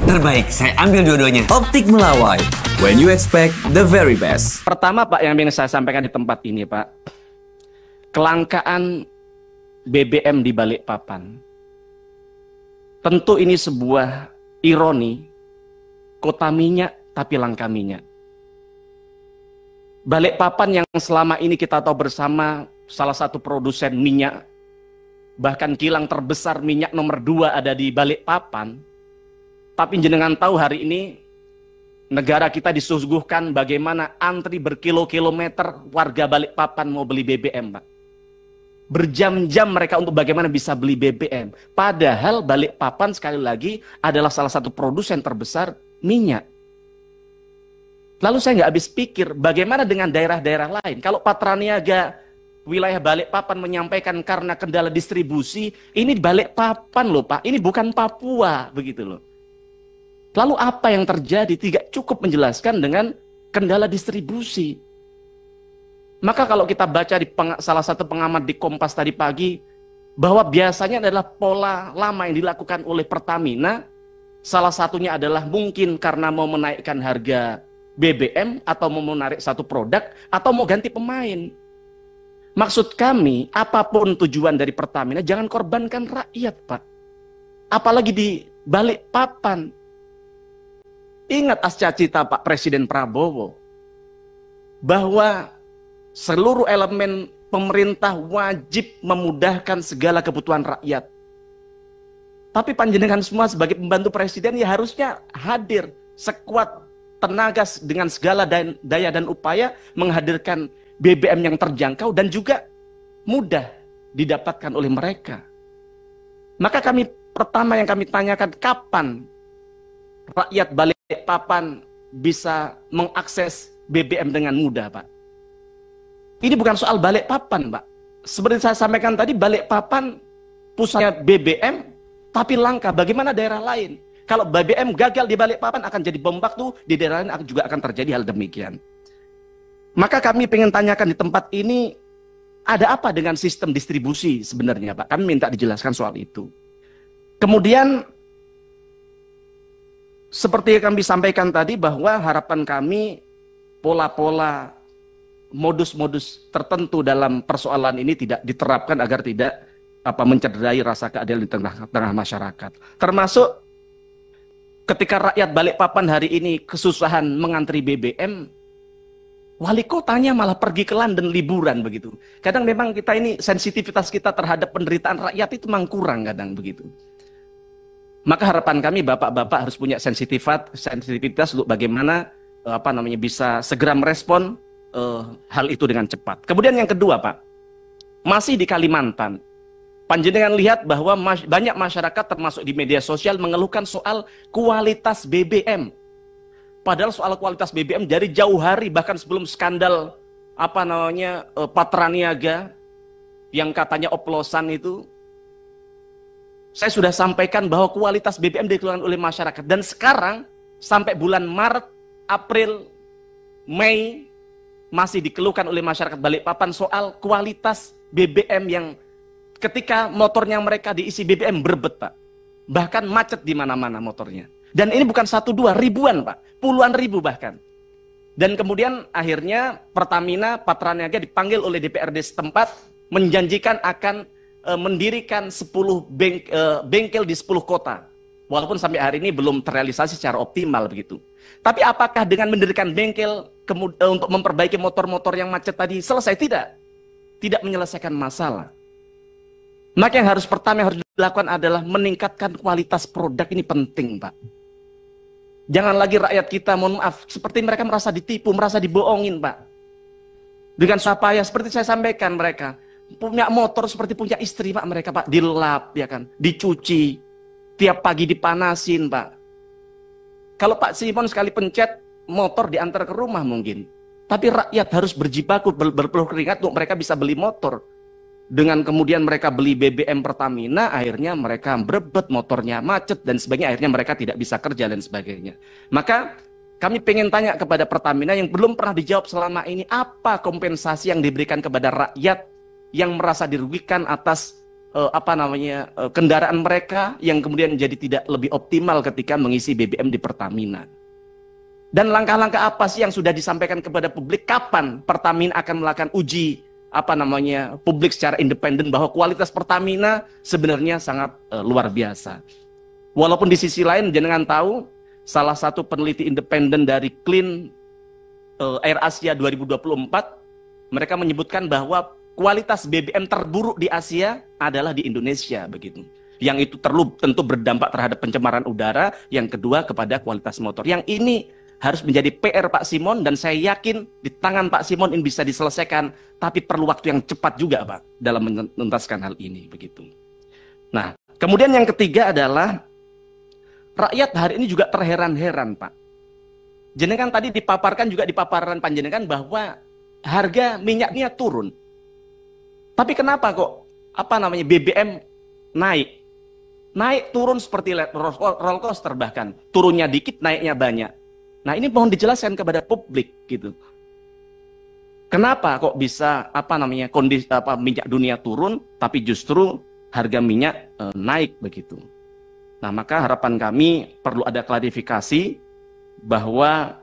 Terbaik, saya ambil dua-duanya. Optik Melawai, when you expect the very best. Pertama Pak, yang ingin saya sampaikan di tempat ini Pak, kelangkaan BBM di Balikpapan. Tentu ini sebuah ironi, kota minyak tapi langka minyak. Balikpapan yang selama ini kita tahu bersama salah satu produsen minyak, bahkan kilang terbesar minyak nomor 2 ada di Balikpapan. Tapi jenengan tahu hari ini negara kita disuguhkan bagaimana antri berkilo-kilometer warga Balikpapan mau beli BBM, Pak. Berjam-jam mereka untuk bagaimana bisa beli BBM. Padahal Balikpapan sekali lagi adalah salah satu produsen terbesar minyak. Lalu saya nggak habis pikir bagaimana dengan daerah-daerah lain. Kalau Patraniaga wilayah Balikpapan menyampaikan karena kendala distribusi, ini Balikpapan loh Pak, ini bukan Papua begitu loh. Lalu apa yang terjadi? Tidak cukup menjelaskan dengan kendala distribusi. Maka kalau kita baca di salah satu pengamat di Kompas tadi pagi, bahwa biasanya adalah pola lama yang dilakukan oleh Pertamina, salah satunya adalah mungkin karena mau menaikkan harga BBM, atau mau menarik satu produk, atau mau ganti pemain. Maksud kami, apapun tujuan dari Pertamina, jangan korbankan rakyat, Pak. Apalagi di Balikpapan. Ingat ascacita Pak Presiden Prabowo, bahwa seluruh elemen pemerintah wajib memudahkan segala kebutuhan rakyat. Tapi panjenengan semua sebagai pembantu presiden ya harusnya hadir sekuat tenaga dengan segala daya dan upaya menghadirkan BBM yang terjangkau dan juga mudah didapatkan oleh mereka. Maka pertama yang kami tanyakan, kapan rakyat Balikpapan bisa mengakses BBM dengan mudah, Pak? Ini bukan soal Balikpapan, Pak. Seperti saya sampaikan tadi, Balikpapan pusatnya BBM, tapi langka. Bagaimana daerah lain? Kalau BBM gagal di Balikpapan akan jadi bom waktu, di daerah lain juga akan terjadi hal demikian. Maka kami ingin tanyakan di tempat ini, ada apa dengan sistem distribusi sebenarnya, Pak? Kami minta dijelaskan soal itu. Kemudian, seperti yang kami sampaikan tadi, bahwa harapan kami pola-pola modus-modus tertentu dalam persoalan ini tidak diterapkan agar tidak mencederai rasa keadilan di tengah masyarakat. Termasuk ketika rakyat Balikpapan hari ini kesusahan mengantri BBM, wali kotanya malah pergi ke London liburan begitu. Kadang memang kita ini sensitivitas kita terhadap penderitaan rakyat itu memang kurang kadang begitu. Maka harapan kami bapak-bapak harus punya sensitivitas untuk bagaimana bisa segera merespon hal itu dengan cepat. Kemudian yang kedua, Pak, masih di Kalimantan, panjenengan lihat bahwa banyak masyarakat termasuk di media sosial mengeluhkan soal kualitas BBM. Padahal soal kualitas BBM dari jauh hari, bahkan sebelum skandal Patraniaga yang katanya oplosan itu, saya sudah sampaikan bahwa kualitas BBM dikeluarkan oleh masyarakat. Dan sekarang sampai bulan Maret, April, Mei masih dikeluhkan oleh masyarakat Balikpapan soal kualitas BBM yang ketika motornya mereka diisi BBM berbet, Pak. Bahkan macet di mana-mana motornya. Dan ini bukan 1, 2, ribuan, Pak. Puluhan ribu bahkan. Dan kemudian akhirnya Pertamina, Patraniaga dipanggil oleh DPRD setempat menjanjikan akan mendirikan 10 bengkel di 10 kota. Walaupun sampai hari ini belum terrealisasi secara optimal begitu. Tapi apakah dengan mendirikan bengkel untuk memperbaiki motor-motor yang macet tadi selesai? Tidak menyelesaikan masalah. Maka yang pertama yang harus dilakukan adalah meningkatkan kualitas produk. Ini penting, Pak. Jangan lagi rakyat kita, mohon maaf, seperti mereka merasa ditipu, merasa dibohongin, Pak. Dengan supaya seperti saya sampaikan, mereka punya motor seperti punya istri, Pak, mereka, Pak, dilap, ya kan, dicuci, tiap pagi dipanasin, Pak. Kalau Pak Simon sekali pencet, motor diantar ke rumah mungkin. Tapi rakyat harus berjibaku, berpeluh keringat untuk mereka bisa beli motor. Dengan kemudian mereka beli BBM Pertamina, akhirnya mereka berebut, motornya macet, dan sebagainya, akhirnya mereka tidak bisa kerja, dan sebagainya. Maka kami pengen tanya kepada Pertamina yang belum pernah dijawab selama ini, apa kompensasi yang diberikan kepada rakyat yang merasa dirugikan atas kendaraan mereka yang kemudian jadi tidak lebih optimal ketika mengisi BBM di Pertamina. Dan langkah-langkah apa sih yang sudah disampaikan kepada publik? Kapan Pertamina akan melakukan uji publik secara independen bahwa kualitas Pertamina sebenarnya sangat luar biasa. Walaupun di sisi lain jenengan tahu salah satu peneliti independen dari Clean Air Asia 2024 mereka menyebutkan bahwa kualitas BBM terburuk di Asia adalah di Indonesia begitu. Yang itu tentu berdampak terhadap pencemaran udara, yang kedua kepada kualitas motor. Yang ini harus menjadi PR Pak Simon dan saya yakin di tangan Pak Simon ini bisa diselesaikan, tapi perlu waktu yang cepat juga Pak dalam menuntaskan hal ini begitu. Nah, kemudian yang ketiga adalah rakyat hari ini juga terheran-heran Pak. Jenengan tadi dipaparkan juga di paparan panjenengan bahwa harga minyaknya turun. Tapi kenapa kok BBM naik? Naik turun seperti roller coaster bahkan. Turunnya dikit, naiknya banyak. Nah, ini mohon dijelaskan kepada publik gitu. Kenapa kok bisa kondisi minyak dunia turun tapi justru harga minyak naik begitu. Nah, maka harapan kami perlu ada klarifikasi bahwa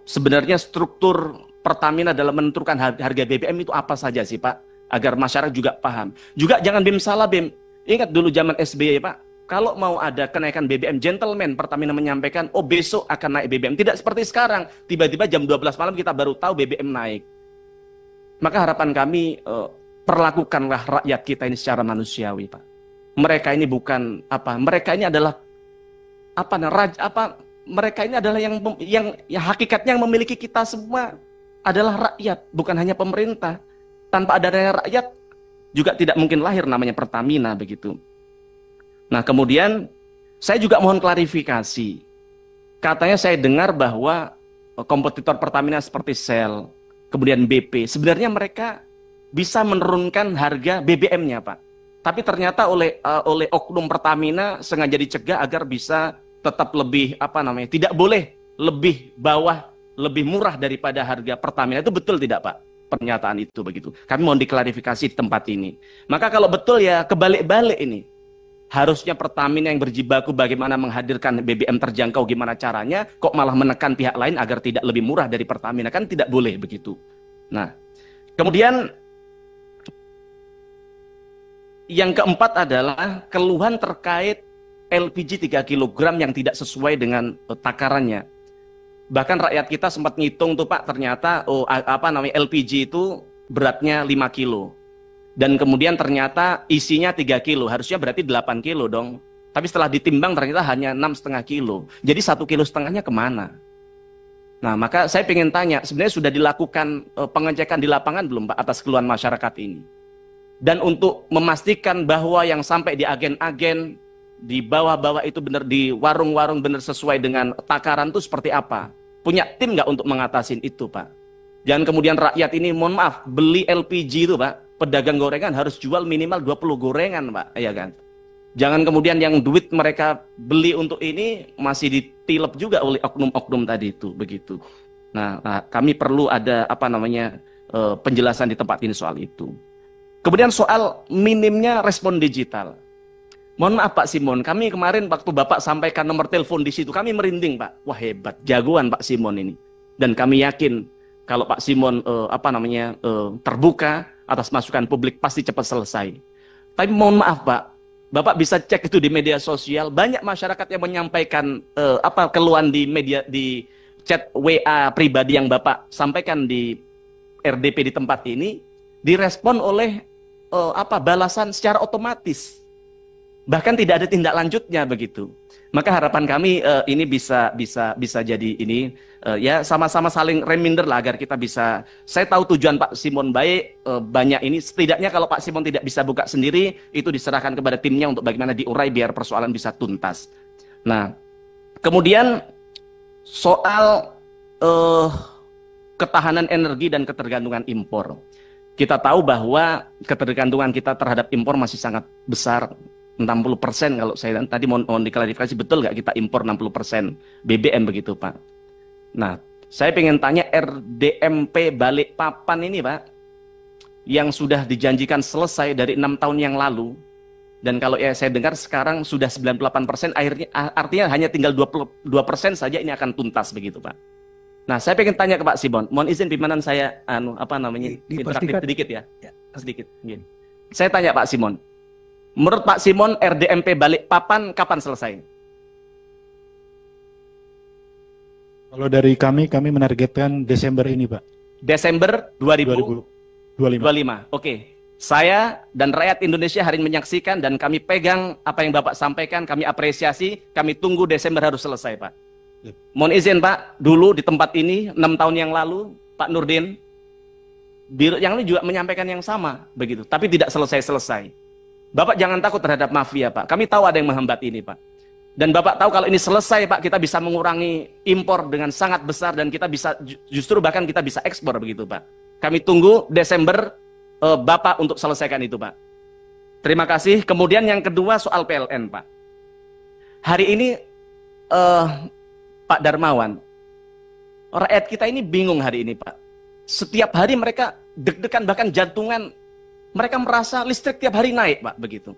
sebenarnya struktur Pertamina dalam menentukan harga BBM itu apa saja sih Pak, agar masyarakat juga paham. Juga jangan BIM salah BIM. Ingat dulu zaman SBY Pak, kalau mau ada kenaikan BBM, gentleman Pertamina menyampaikan, oh besok akan naik BBM. Tidak seperti sekarang, tiba-tiba jam 12 malam kita baru tahu BBM naik. Maka harapan kami, perlakukanlah rakyat kita ini secara manusiawi Pak. Mereka ini bukan mereka ini adalah mereka ini adalah yang hakikatnya yang memiliki kita semua adalah rakyat, bukan hanya pemerintah. Tanpa adanya rakyat juga tidak mungkin lahir namanya Pertamina begitu. Nah, kemudian saya juga mohon klarifikasi. Katanya saya dengar bahwa kompetitor Pertamina seperti Shell, kemudian BP, sebenarnya mereka bisa menurunkan harga BBM-nya, Pak. Tapi ternyata oleh oknum Pertamina sengaja dicegah agar bisa tetap lebih tidak boleh lebih bawah, lebih murah daripada harga Pertamina. Itu betul tidak, Pak? Pernyataan itu begitu. Kami mohon diklarifikasi di tempat ini. Maka kalau betul ya kebalik-balik ini. Harusnya Pertamina yang berjibaku bagaimana menghadirkan BBM terjangkau, gimana caranya, kok malah menekan pihak lain agar tidak lebih murah dari Pertamina, kan tidak boleh begitu. Nah, kemudian yang keempat adalah keluhan terkait LPG 3 kg yang tidak sesuai dengan takarannya. Bahkan rakyat kita sempat ngitung tuh Pak, ternyata LPG itu beratnya 5 kilo. Dan kemudian ternyata isinya 3 kilo, harusnya berarti 8 kilo dong. Tapi setelah ditimbang ternyata hanya 6,5 kilo. Jadi 1,5 kilo kemana? Nah, maka saya ingin tanya, sebenarnya sudah dilakukan pengecekan di lapangan belum Pak atas keluhan masyarakat ini? Dan untuk memastikan bahwa yang sampai di agen-agen, di bawah-bawah itu benar, di warung-warung benar sesuai dengan takaran itu seperti apa? Punya tim nggak untuk mengatasin itu Pak? Jangan kemudian rakyat ini, mohon maaf, beli LPG itu Pak, pedagang gorengan harus jual minimal 20 gorengan Pak, ya kan? Jangan kemudian yang duit mereka beli untuk ini masih ditilep juga oleh oknum-oknum tadi itu, begitu. Nah, kami perlu ada penjelasan di tempat ini soal itu. Kemudian soal minimnya respon digital. Mohon maaf Pak Simon, kami kemarin waktu Bapak sampaikan nomor telepon di situ, kami merinding Pak. Wah hebat, jagoan Pak Simon ini. Dan kami yakin kalau Pak Simon terbuka atas masukan publik pasti cepat selesai. Tapi mohon maaf Pak, Bapak bisa cek itu di media sosial, banyak masyarakat yang menyampaikan keluhan di media, di chat WA pribadi yang Bapak sampaikan di RDP di tempat ini, direspon oleh balasan secara otomatis. Bahkan tidak ada tindak lanjutnya begitu. Maka harapan kami ini bisa jadi ini ya sama-sama saling reminder lah agar kita bisa. Saya tahu tujuan Pak Simon baik, banyak ini setidaknya kalau Pak Simon tidak bisa buka sendiri itu diserahkan kepada timnya untuk bagaimana diurai biar persoalan bisa tuntas. Nah, kemudian soal ketahanan energi dan ketergantungan impor. Kita tahu bahwa ketergantungan kita terhadap impor masih sangat besar. 60% kalau saya tadi mohon diklarifikasi, betul nggak kita impor 60% BBM begitu Pak? Nah, saya pengen tanya RDMP Balikpapan ini Pak, yang sudah dijanjikan selesai dari 6 tahun yang lalu, Dan kalau ya saya dengar sekarang sudah 98%, artinya hanya tinggal 22% saja ini akan tuntas begitu, Pak. Nah, saya pengen tanya ke Pak Simon. Mohon izin pimpinan saya interaktif sedikit ya. Sedikit. Gini. Saya tanya Pak Simon. Menurut Pak Simon, RDMP Balikpapan kapan selesai? Kalau dari kami menargetkan Desember ini, Pak. Desember 2025. 2025. Oke. Saya dan rakyat Indonesia hari ini menyaksikan dan kami pegang apa yang Bapak sampaikan, kami apresiasi, kami tunggu Desember harus selesai, Pak. Yep. Mohon izin, Pak, dulu di tempat ini 6 tahun yang lalu, Pak Nurdin, yang lain juga menyampaikan yang sama, begitu, tapi tidak selesai-selesai. Bapak jangan takut terhadap mafia, Pak. Kami tahu ada yang menghambat ini, Pak. Dan Bapak tahu kalau ini selesai, Pak, kita bisa mengurangi impor dengan sangat besar dan kita bisa, justru bahkan kita bisa ekspor, begitu, Pak. Kami tunggu Desember Bapak untuk selesaikan itu, Pak. Terima kasih. Kemudian yang kedua soal PLN, Pak. Hari ini Pak Darmawan, rakyat kita ini bingung hari ini, Pak. Setiap hari mereka deg-degan, bahkan jantungan. Mereka merasa listrik tiap hari naik, Pak, begitu.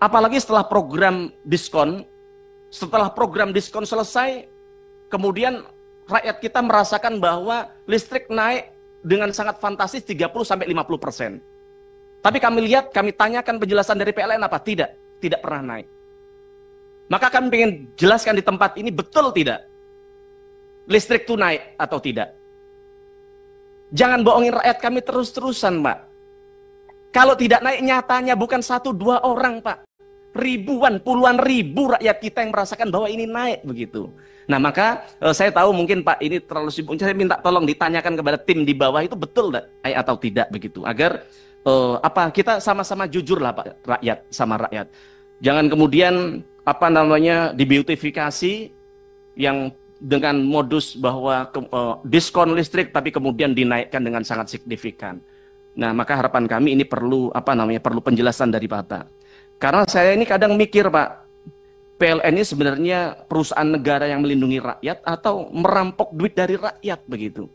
Apalagi setelah program diskon selesai, kemudian rakyat kita merasakan bahwa listrik naik dengan sangat fantastis 30-50%. Tapi kami tanyakan penjelasan dari PLN apa? Tidak pernah naik. Maka kami ingin jelaskan di tempat ini, betul tidak? Listrik itu naik atau tidak? Jangan bohongin rakyat kami terus-terusan, Pak. Kalau tidak naik, nyatanya bukan 1-2 orang, Pak. Ribuan, puluhan ribu rakyat kita yang merasakan bahwa ini naik, begitu. Nah, maka saya tahu mungkin Pak ini terlalu sibuk. Saya minta tolong ditanyakan kepada tim di bawah itu betul atau tidak, begitu. Agar kita sama-sama jujur lah, Pak, rakyat sama rakyat. Jangan kemudian dibeutifikasi yang dengan modus bahwa diskon listrik tapi kemudian dinaikkan dengan sangat signifikan. Nah, maka harapan kami ini perlu penjelasan dari Bapak. Karena saya ini kadang mikir, Pak, PLN ini sebenarnya perusahaan negara yang melindungi rakyat atau merampok duit dari rakyat, begitu.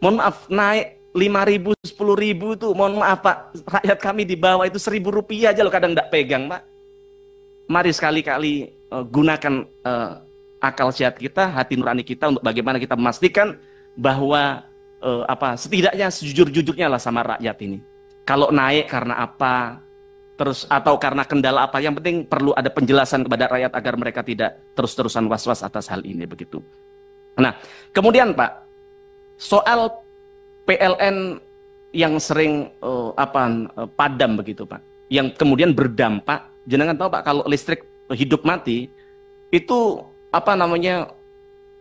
Mohon maaf, naik 5.000, 10.000 itu, mohon maaf, Pak, rakyat kami di bawah itu 1.000 rupiah aja loh kadang nggak pegang, Pak. Mari sekali-kali gunakan akal sehat kita, hati nurani kita untuk bagaimana kita memastikan bahwa setidaknya sejujur-jujurnya lah sama rakyat ini. Kalau naik karena apa, terus atau karena kendala apa, yang penting perlu ada penjelasan kepada rakyat agar mereka tidak terus-terusan was-was atas hal ini, begitu. Nah, kemudian Pak, soal PLN yang sering padam, begitu Pak, yang kemudian berdampak, jenengan tahu Pak, kalau listrik hidup mati itu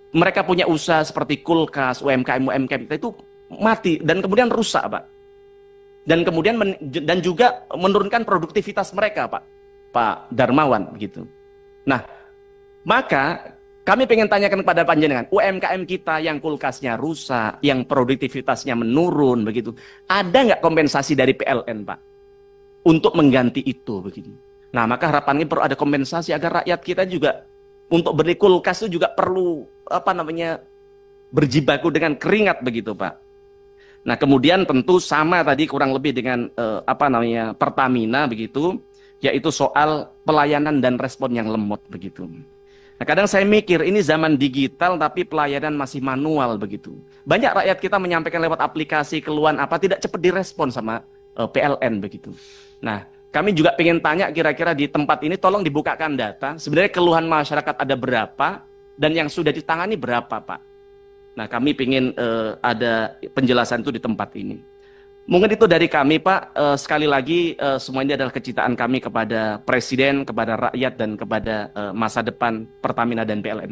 mereka punya usaha seperti kulkas, UMKM kita itu mati dan kemudian rusak, Pak. Dan kemudian dan juga menurunkan produktivitas mereka, Pak Darmawan, begitu. Nah, maka kami pengen tanyakan kepada panjenengan, UMKM kita yang kulkasnya rusak, yang produktivitasnya menurun, begitu, ada nggak kompensasi dari PLN, Pak, untuk mengganti itu, begitu. Nah, maka harapannya perlu ada kompensasi agar rakyat kita juga untuk beli kulkas itu juga perlu berjibaku dengan keringat, begitu, Pak. Nah, kemudian tentu sama tadi kurang lebih dengan Pertamina, begitu, yaitu soal pelayanan dan respon yang lemot, begitu. Nah, kadang saya mikir ini zaman digital tapi pelayanan masih manual, begitu. Banyak rakyat kita menyampaikan lewat aplikasi keluhan tidak cepat direspon sama PLN, begitu. Nah, kami juga pengen tanya kira-kira di tempat ini tolong dibukakan data sebenarnya keluhan masyarakat ada berapa dan yang sudah ditangani berapa, Pak. Nah, kami ingin ada penjelasan itu di tempat ini. Mungkin itu dari kami, Pak. Sekali lagi, semua ini adalah kecintaan kami kepada Presiden, kepada rakyat, dan kepada masa depan Pertamina dan PLN.